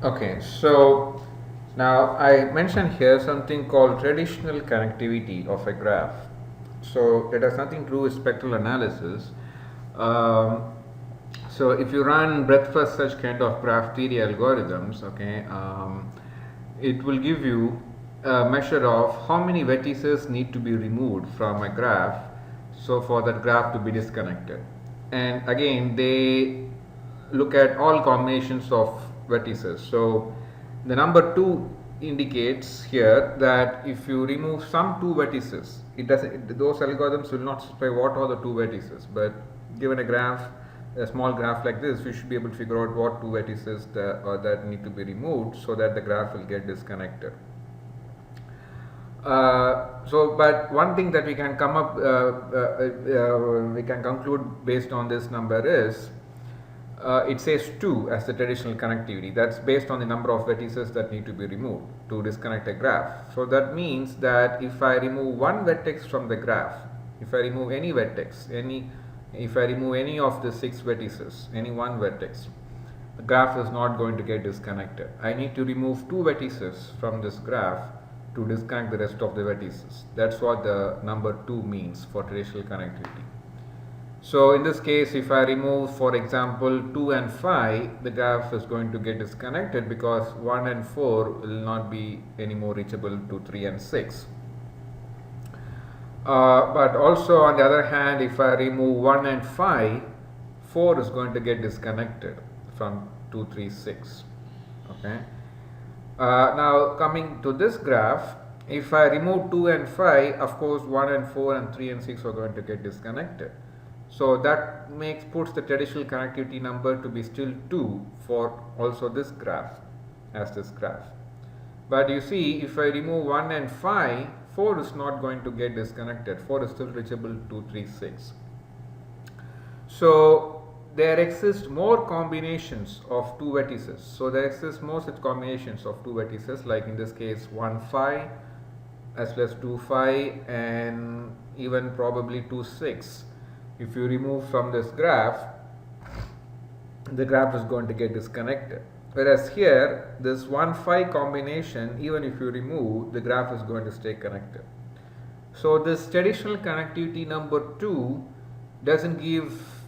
Okay, so now I mentioned here something called traditional connectivity of a graph. So that has nothing to do with spectral analysis. Um, so if you run breadth first search kind of graph theory algorithms, okay, it will give you a measure of how many vertices need to be removed from a graph so for that graph to be disconnected. And again, they look at all combinations of vertices. So the number 2 indicates here that if you remove some two vertices, those algorithms will not specify what are the two vertices, but given a graph, a small graph like this, we should be able to figure out what two vertices that need to be removed so that the graph will get disconnected. But one thing that we can we can conclude based on this number is it says 2 as the traditional connectivity. That's based on the number of vertices that need to be removed to disconnect a graph. So that means that if I remove one vertex from the graph, if I remove any vertex, if I remove any of the 6 vertices, any one vertex, the graph is not going to get disconnected. I need to remove 2 vertices from this graph to disconnect the rest of the vertices. That's what the number 2 means for traditional connectivity. So in this case, if I remove, for example, 2 and 5, the graph is going to get disconnected because 1 and 4 will not be anymore reachable to 3 and 6. But also on the other hand, if I remove 1 and 5, 4 is going to get disconnected from 2, 3, 6. Okay. Now coming to this graph, if I remove 2 and 5, of course 1 and 4 and 3 and 6 are going to get disconnected. So that puts the traditional connectivity number to be still 2 for also this graph as this graph. But you see, if I remove 1 and 5, 4 is not going to get disconnected. 4 is still reachable 2, 3, 6. So there exist more combinations of two vertices. So there exist more such combinations of two vertices, like in this case 1, 5 as well as 2, 5 and even probably 2, 6. If you remove from this graph, the graph is going to get disconnected. Whereas here, this 1, 5 combination, even if you remove, the graph is going to stay connected. So this traditional connectivity number 2 doesn't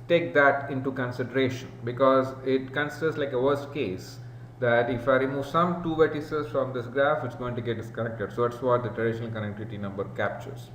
take that into consideration, because it considers like a worst case that if I remove some 2 vertices from this graph, it's going to get disconnected. So that's what the traditional connectivity number captures.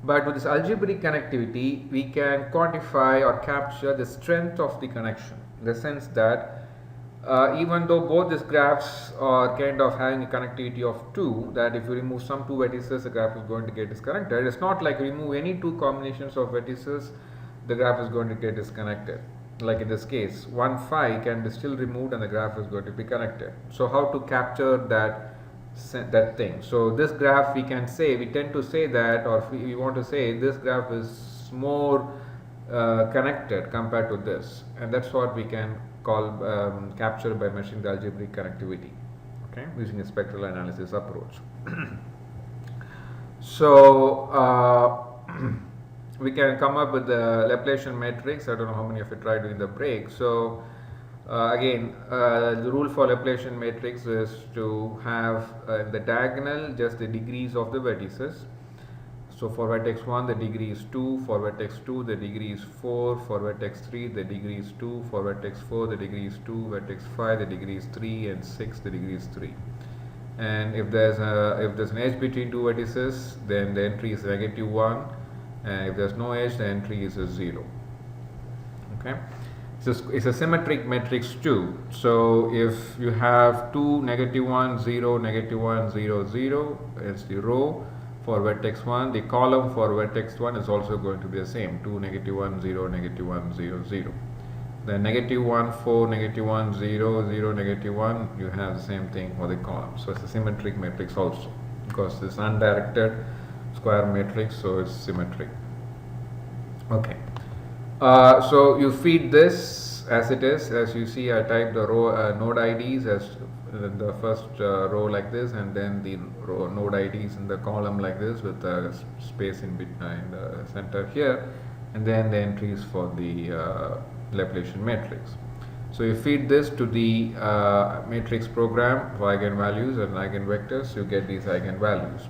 But with this algebraic connectivity, we can quantify or capture the strength of the connection, in the sense that even though both these graphs are kind of having a connectivity of 2, that if you remove some 2 vertices, the graph is going to get disconnected. It's not like remove any 2 combinations of vertices, the graph is going to get disconnected. Like in this case, 1, 5 can be still removed and the graph is going to be connected. So how to capture that thing? So this graph, we tend to say that, or if we want to say this graph is more connected compared to this, and that's what we can call capture by measuring the algebraic connectivity, okay, using a spectral analysis approach. So we can come up with the Laplacian matrix. I don't know how many of you tried during the break. So again, the rule for Laplacian matrix is to have the diagonal just the degrees of the vertices. So for vertex 1 the degree is 2, for vertex 2 the degree is 4, for vertex 3 the degree is 2, for vertex 4 the degree is 2, vertex 5 the degree is 3, and 6 the degree is 3. And if there's an edge between two vertices, then the entry is -1, and if there's no edge, the entry is a 0. Okay, it's a symmetric matrix too. So if you have 2, -1, 0, -1, 0, 0, it's the row for vertex 1. The column for vertex 1 is also going to be the same, 2, -1, 0, -1, 0, 0. Then -1, 4, -1, 0, 0, -1, you have the same thing for the column. So it's a symmetric matrix also, because it's undirected square matrix, so it's symmetric. Okay, so you feed this as it is. As you see, I typed the row node IDs as the first row like this, and then the row node IDs in the column like this, with a space in the center here, and then the entries for the Laplacian matrix. So you feed this to the matrix program for eigenvalues and eigenvectors, you get these eigenvalues.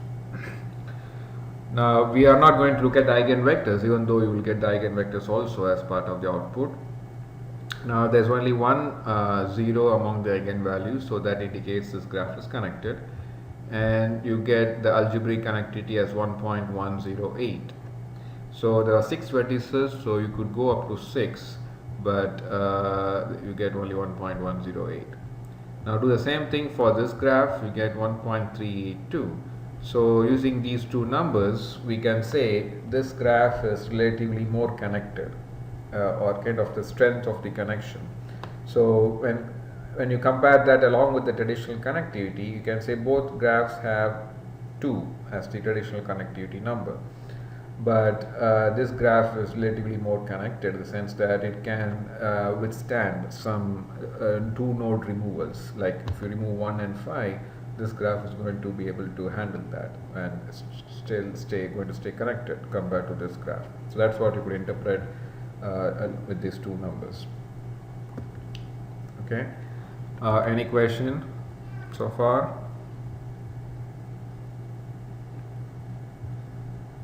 Now we are not going to look at the eigenvectors, even though you will get the eigenvectors also as part of the output. Now there's only one 0 among the eigenvalues, so that indicates this graph is connected, and you get the algebraic connectivity as 1.108. So there are 6 vertices, so you could go up to 6, but you get only 1.108. Now do the same thing for this graph, you get 1.382. So using these two numbers, we can say this graph is relatively more connected, or kind of the strength of the connection. So when you compare that along with the traditional connectivity, you can say both graphs have 2 as the traditional connectivity number. But this graph is relatively more connected in the sense that it can withstand some 2 node removals. Like if you remove 1 and 5, this graph is going to be able to handle that and still going to stay connected compared to this graph. So that's what you could interpret with these two numbers. Okay. Any question so far?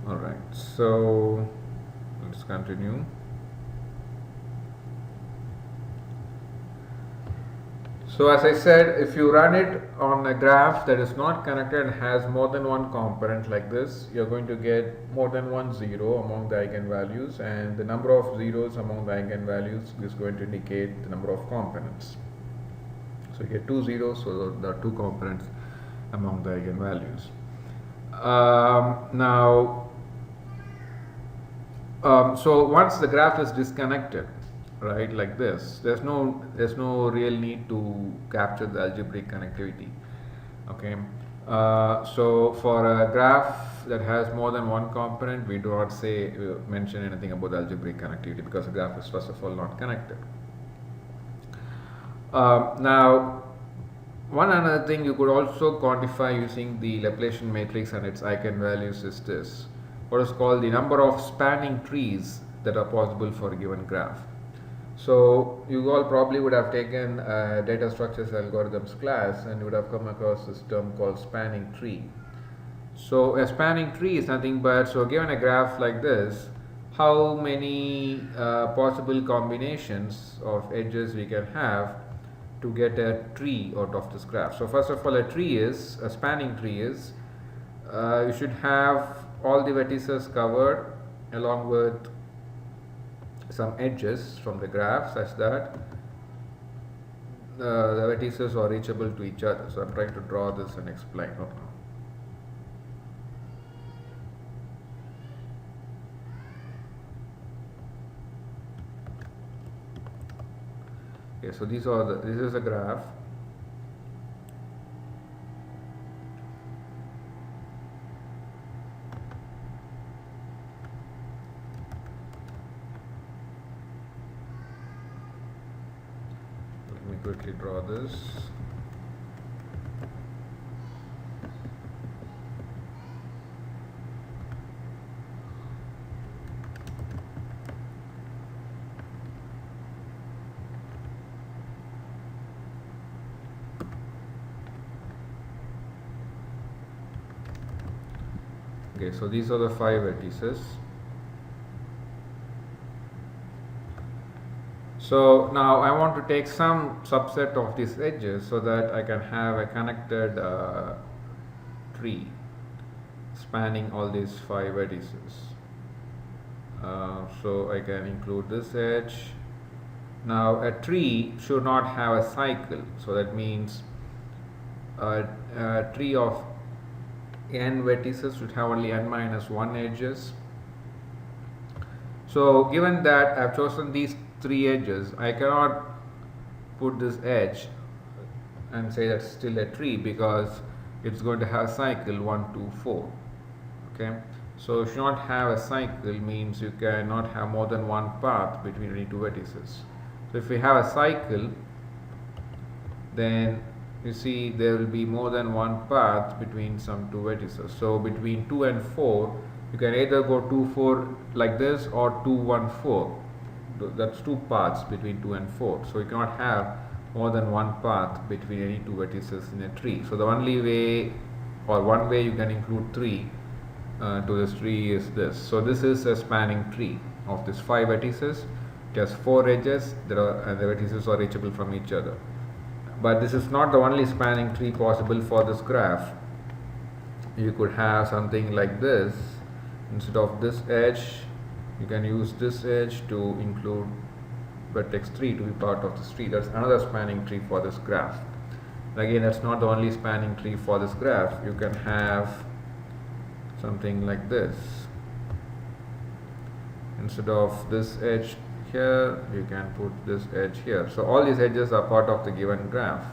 All right. So let's continue. So as I said, if you run it on a graph that is not connected and has more than one component like this, you're going to get more than one 0 among the eigenvalues, and the number of zeros among the eigenvalues is going to indicate the number of components. So you get 2 zeros, so there are 2 components among the eigenvalues. So once the graph is disconnected, right, like this, there's no real need to capture the algebraic connectivity. Okay. So for a graph that has more than one component, we do not mention anything about algebraic connectivity, because the graph is first of all not connected. Now one another thing you could also quantify using the Laplacian matrix and its eigenvalues is this, what is called the number of spanning trees that are possible for a given graph. So you all probably would have taken data structures algorithms class, and you would have come across this term called spanning tree. So a spanning tree is nothing but, so given a graph like this, how many possible combinations of edges we can have to get a tree out of this graph. So first of all, a spanning tree is, you should have all the vertices covered along with some edges from the graph such that the vertices are reachable to each other. So I'm trying to draw this and explain. Okay, so this is a graph. Let me quickly draw this. Okay, so these are the 5 vertices. So now I want to take some subset of these edges so that I can have a connected tree spanning all these 5 vertices. So I can include this edge. Now a tree should not have a cycle, so that means a tree of n vertices should have only n minus 1 edges. So given that I have chosen these 3 edges, I cannot put this edge and say that's still a tree, because it's going to have cycle 1, 2, 4. Okay, so you should not have a cycle means you cannot have more than one path between any 2 vertices. So if we have a cycle, then you see there will be more than one path between some 2 vertices. So between 2 and 4, you can either go 2, 4 like this or 2, 1, 4. that's two paths between 2 and 4. So you cannot have more than one path between any two vertices in a tree. So the only way, or one way you can include 3 to this tree is this. So this is a spanning tree of these 5 vertices. It has 4 edges, and the vertices are reachable from each other. But this is not the only spanning tree possible for this graph. You could have something like this. Instead of this edge, you can use this edge to include vertex 3 to be part of this tree. That's another spanning tree for this graph. Again, that's not the only spanning tree for this graph. You can have something like this. Instead of this edge here, you can put this edge here. So all these edges are part of the given graph,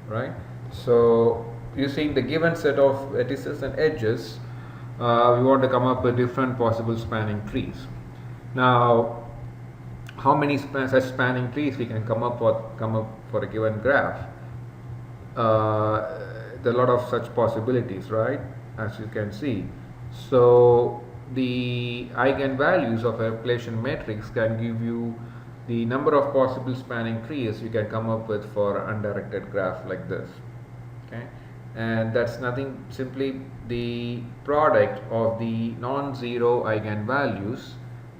right? So using the given set of vertices and edges, we want to come up with different possible spanning trees. Now, how many such spanning trees we can come up for a given graph? There are a lot of such possibilities, right? As you can see. So the eigenvalues of a Laplacian matrix can give you the number of possible spanning trees you can come up with for an undirected graph like this. Okay, and that's nothing, simply the product of the non-zero eigenvalues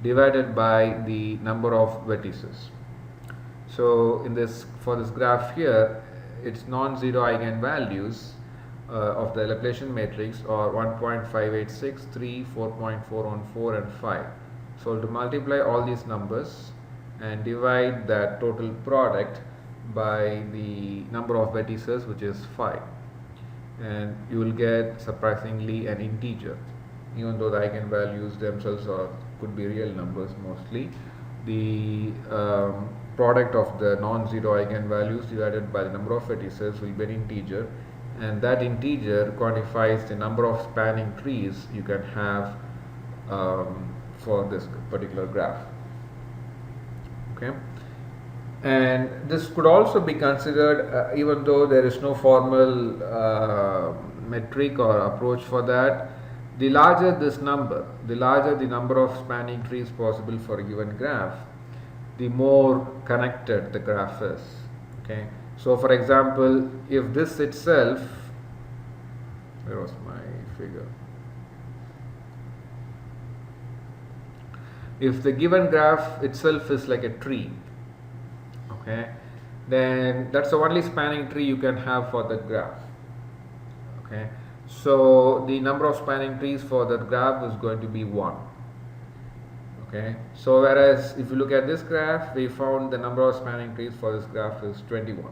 divided by the number of vertices. So in this, for this graph here, its non-zero eigenvalues of the Laplacian matrix are 1.586, 3, 4.414 and 5. So to multiply all these numbers and divide that total product by the number of vertices, which is 5, and you will get surprisingly an integer, even though the eigenvalues themselves could be real numbers mostly. The product of the non-zero eigenvalues divided by the number of vertices will be an integer, and that integer quantifies the number of spanning trees you can have for this particular graph. Okay, and this could also be considered, even though there is no formal metric or approach for that. The larger this number, the larger the number of spanning trees possible for a given graph, the more connected the graph is. Okay, so for example, if this itself, where was my figure? If the given graph itself is like a tree, okay, then that's the only spanning tree you can have for that graph. Okay, so the number of spanning trees for that graph is going to be 1. Okay, so whereas if you look at this graph, we found the number of spanning trees for this graph is 21.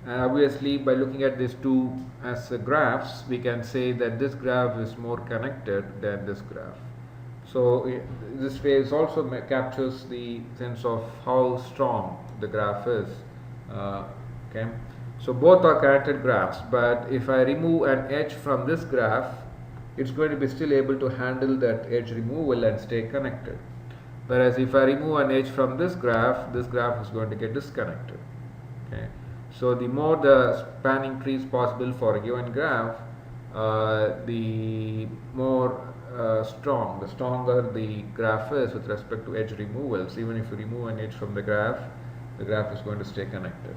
And obviously, by looking at these two as graphs, we can say that this graph is more connected than this graph. So this phase also captures the sense of how strong the graph is. Okay, so both are connected graphs, but if I remove an edge from this graph, it's going to be still able to handle that edge removal and stay connected. Whereas if I remove an edge from this graph is going to get disconnected. Okay, so the more the spanning trees possible for a given graph, the more the stronger the graph is with respect to edge removals. Even if you remove an edge from the graph is going to stay connected.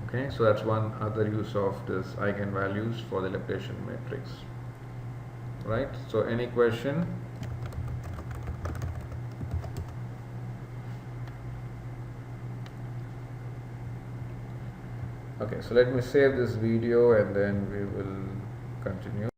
Okay, so that's one other use of this eigenvalues for the Laplacian matrix. Right, so any question? Okay, so let me save this video and then we will continue.